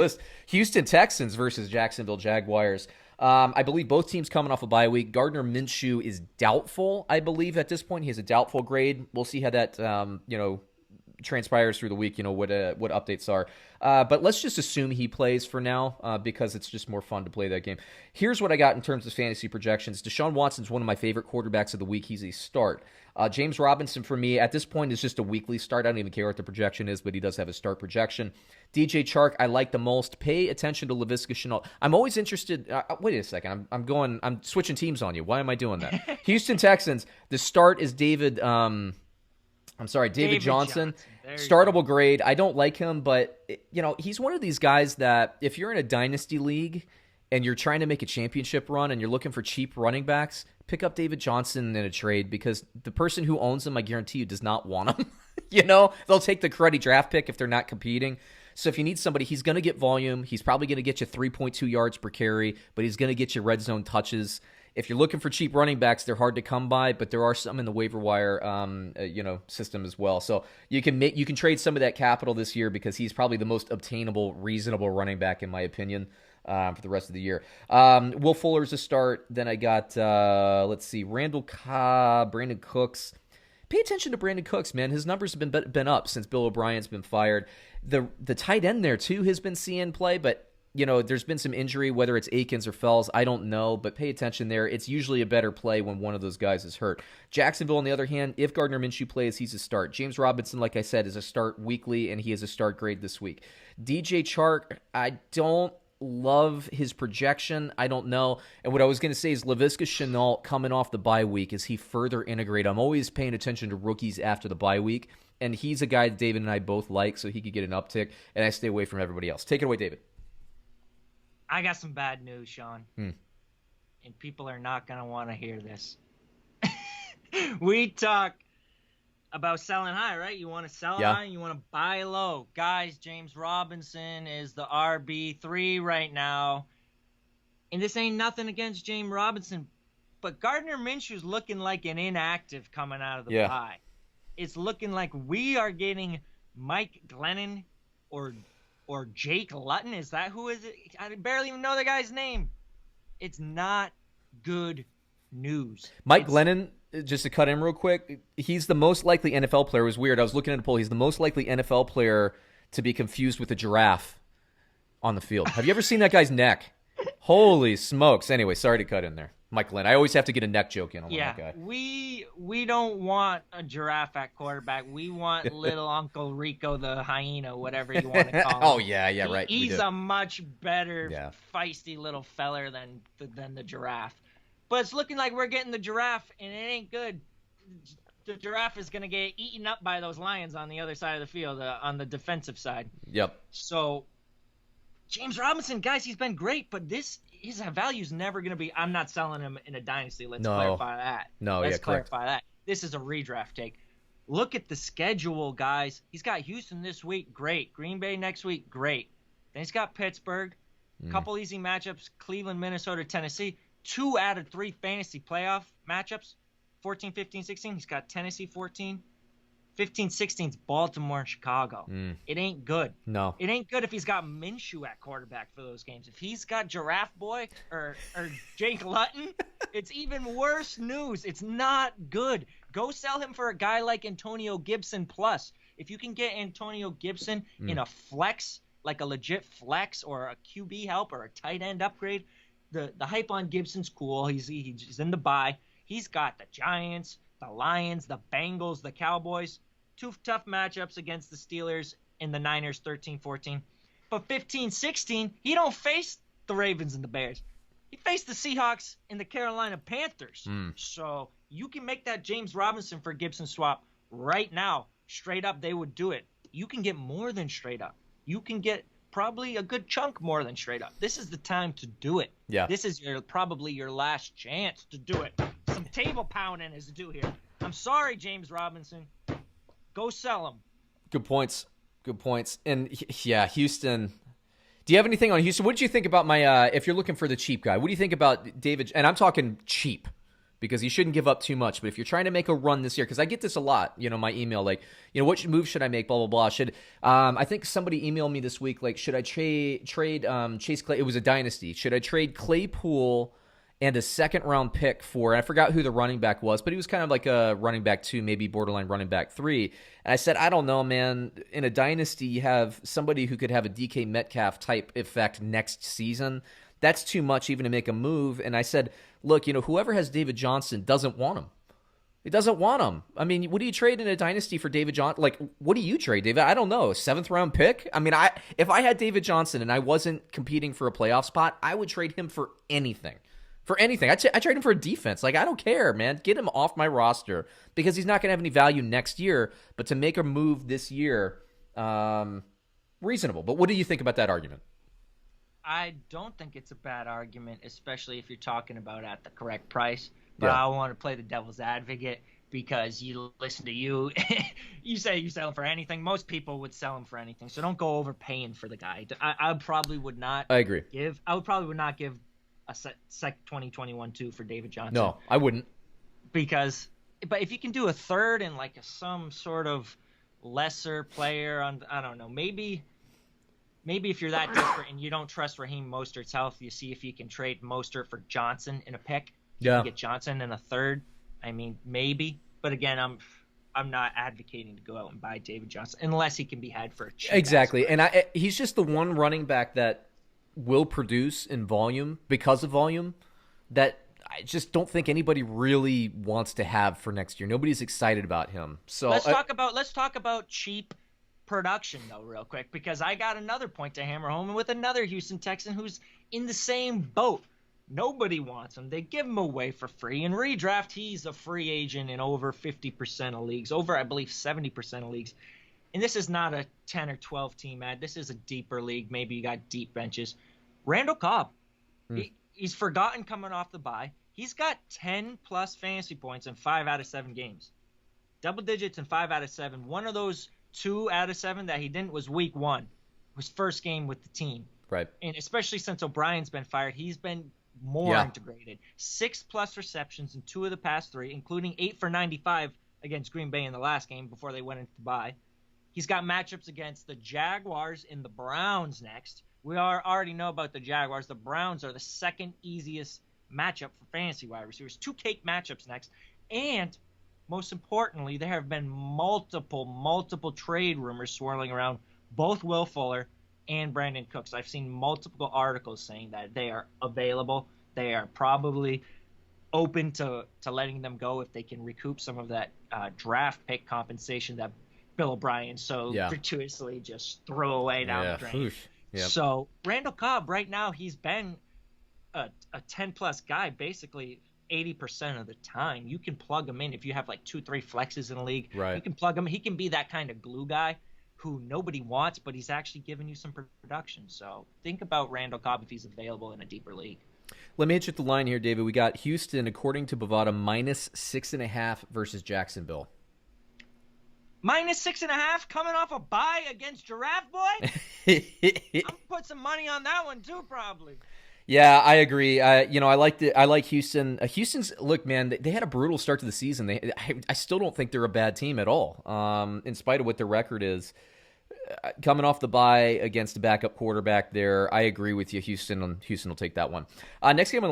list. Houston Texans versus Jacksonville Jaguars. I believe both teams coming off a bye week. Gardner Minshew is doubtful, I believe, at this point. He has a doubtful grade. We'll see how that, transpires through the week, what updates are. But let's just assume he plays for now because it's just more fun to play that game. Here's what I got in terms of fantasy projections. Deshaun Watson's one of my favorite quarterbacks of the week. He's a start. James Robinson, for me, at this point, is just a weekly start. I don't even care what the projection is, but he does have a start projection. DJ Chark, I like the most. Pay attention to Laviska Shenault. I'm always interested. Wait a second. I'm switching teams on you. Why am I doing that? Houston Texans, the start is David Johnson. Startable grade. I don't like him, but he's one of these guys that if you're in a dynasty league and you're trying to make a championship run and you're looking for cheap running backs, pick up David Johnson in a trade because the person who owns him, I guarantee you, does not want him. They'll take the cruddy draft pick if they're not competing. So if you need somebody, he's going to get volume. He's probably going to get you 3.2 yards per carry, but he's going to get you red zone touches. If you're looking for cheap running backs, they're hard to come by, but there are some in the waiver wire, system as well. So you can trade some of that capital this year because he's probably the most obtainable, reasonable running back in my opinion for the rest of the year. Will Fuller's a start. Then I got Randall Cobb, Brandon Cooks. Pay attention to Brandon Cooks, man. His numbers have been up since Bill O'Brien's been fired. The tight end there too has been seeing play, but there's been some injury, whether it's Akins or Fells, I don't know, but pay attention there. It's usually a better play when one of those guys is hurt. Jacksonville, on the other hand, if Gardner Minshew plays, he's a start. James Robinson, like I said, is a start weekly, and he is a start grade this week. DJ Chark, I don't love his projection. I don't know. And what I was going to say is Laviska Shenault coming off the bye week, is he further integrate? I'm always paying attention to rookies after the bye week, and he's a guy that David and I both like, so he could get an uptick, and I stay away from everybody else. Take it away, David. I got some bad news, Sean. And people are not going to want to hear this. We talk about selling high, right? You want to sell high, you want to buy low. Guys, James Robinson is the RB3 right now. And this ain't nothing against James Robinson, but Gardner Minshew's looking like an inactive coming out of the bye. It's looking like we are getting Mike Glennon or Jake Luton. Is that who is it? I barely even know the guy's name. It's not good news. Mike Glennon, just to cut in real quick, he's the most likely NFL player. It was weird. I was looking at a poll. He's the most likely NFL player to be confused with a giraffe on the field. Have you ever seen that guy's neck? Holy smokes. Anyway, sorry to cut in there. Mike Glennon. I always have to get a neck joke in on that guy. We don't want a giraffe at quarterback. We want little Uncle Rico the hyena, whatever you want to call him. Right. He's a much better, feisty little feller than the giraffe. But it's looking like we're getting the giraffe, and it ain't good. The giraffe is going to get eaten up by those lions on the other side of the field, on the defensive side. Yep. So James Robinson, guys, he's been great, but his value is never going to be – I'm not selling him in a dynasty. Let's clarify that. Let's clarify that. This is a redraft take. Look at the schedule, guys. He's got Houston this week, great. Green Bay next week, great. Then he's got Pittsburgh, a couple easy matchups, Cleveland, Minnesota, Tennessee. 2 out of 3 fantasy playoff matchups, 14, 15, 16. He's got Tennessee 14. 15, 16 is Baltimore and Chicago. It ain't good. No. It ain't good if he's got Minshew at quarterback for those games. If he's got Giraffe Boy or Jake Luton, it's even worse news. It's not good. Go sell him for a guy like Antonio Gibson plus. If you can get Antonio Gibson in a flex, like a legit flex or a QB help or a tight end upgrade, the hype on Gibson's cool. He's in the bye. He's got the Giants, the Lions, the Bengals, the Cowboys. 2 tough matchups against the Steelers and the Niners, 13-14. But 15-16, he don't face the Ravens and the Bears. He faced the Seahawks and the Carolina Panthers. So you can make that James Robinson for Gibson swap right now. Straight up, they would do it. You can get more than straight up. You can get probably a good chunk more than straight up. This is the time to do it. Yeah. This is probably your last chance to do it. Some table pounding is due here. I'm sorry, James Robinson. Go sell him. Good points. And Houston. Do you have anything on Houston? What did you think about my if you're looking for the cheap guy, what do you think about David? And I'm talking cheap. because you shouldn't give up too much. But if you're trying to make a run this year, because I get this a lot, my email, like, what move should I make, blah, blah, blah. I think somebody emailed me this week, like, should I trade Chase Clay? It was a dynasty. Should I trade Claypool and a second-round pick for, and I forgot who the running back was, but he was kind of like a running back 2, maybe borderline running back 3. And I said, I don't know, man. In a dynasty, you have somebody who could have a DK Metcalf type effect next season. That's too much even to make a move. And I said, look, whoever has David Johnson doesn't want him. It doesn't want him. I mean, what do you trade in a dynasty for David Johnson? Like, what do you trade, David? I don't know. A 7th-round pick? I mean, if I had David Johnson and I wasn't competing for a playoff spot, I would trade him for anything. For anything. I trade him for a defense. Like, I don't care, man. Get him off my roster because he's not going to have any value next year. But to make a move this year, reasonable. But what do you think about that argument? I don't think it's a bad argument, especially if you're talking about at the correct price. But I want to play the devil's advocate because you listen to you. You say you sell him for anything. Most people would sell him for anything. So don't go overpaying for the guy. I probably would not. I agree. I would probably not give a 2021 2 for David Johnson. No, I wouldn't. But if you can do a third and like some sort of lesser player on, I don't know, maybe if you're that desperate and you don't trust Raheem Mostert's health, you see if you can trade Mostert for Johnson in a pick. You can get Johnson in a third. I mean, maybe. But again, I'm not advocating to go out and buy David Johnson unless he can be had for a cheap. Exactly. And he's just the one running back that will produce in volume because of volume that I just don't think anybody really wants to have for next year. Nobody's excited about him. So let's talk about cheap production though real quick, because I got another point to hammer home with another Houston Texan who's in the same boat. Nobody wants him. They give him away for free. In redraft, he's a free agent in over 50% of leagues, over I believe 70% of leagues. And this is not a 10 or 12 team ad. This is a deeper league. Maybe you got deep benches. Randall Cobb, he's forgotten coming off the bye. He's got 10-plus fantasy points in 5 out of 7 games. Double digits in 5 out of 7. One of those 2 out of 7 that he didn't was week 1. Was first game with the team. Right. And especially since O'Brien's been fired, he's been more integrated. 6-plus receptions in 2 of the past 3, including 8 for 95 against Green Bay in the last game before they went into the bye. He's got matchups against the Jaguars and the Browns next. We already know about the Jaguars. The Browns are the second easiest matchup for fantasy wide receivers. 2 cake matchups next. And most importantly, there have been multiple trade rumors swirling around both Will Fuller and Brandon Cooks. I've seen multiple articles saying that they are available. They are probably open to letting them go if they can recoup some of that draft pick compensation that Bill O'Brien gratuitously just threw away down the drain. Yep. So Randall Cobb right now, he's been a 10-plus guy basically 80% of the time. You can plug him in if you have like 2-3 flexes in the league. Right. You can plug him. He can be that kind of glue guy who nobody wants, but he's actually giving you some production. So think about Randall Cobb if he's available in a deeper league. Let me hit you with the line here, David. We got Houston, according to Bovada, -6.5 versus Jacksonville. -6.5 coming off a bye against Giraffe Boy? I'm going to put some money on that one too, probably. Yeah, I agree. I like Houston. Houston's look, man. They had a brutal start to the season. I still don't think they're a bad team at all. In spite of what their record is, coming off the bye against a backup quarterback there, I agree with you. Houston will take that one. Next game on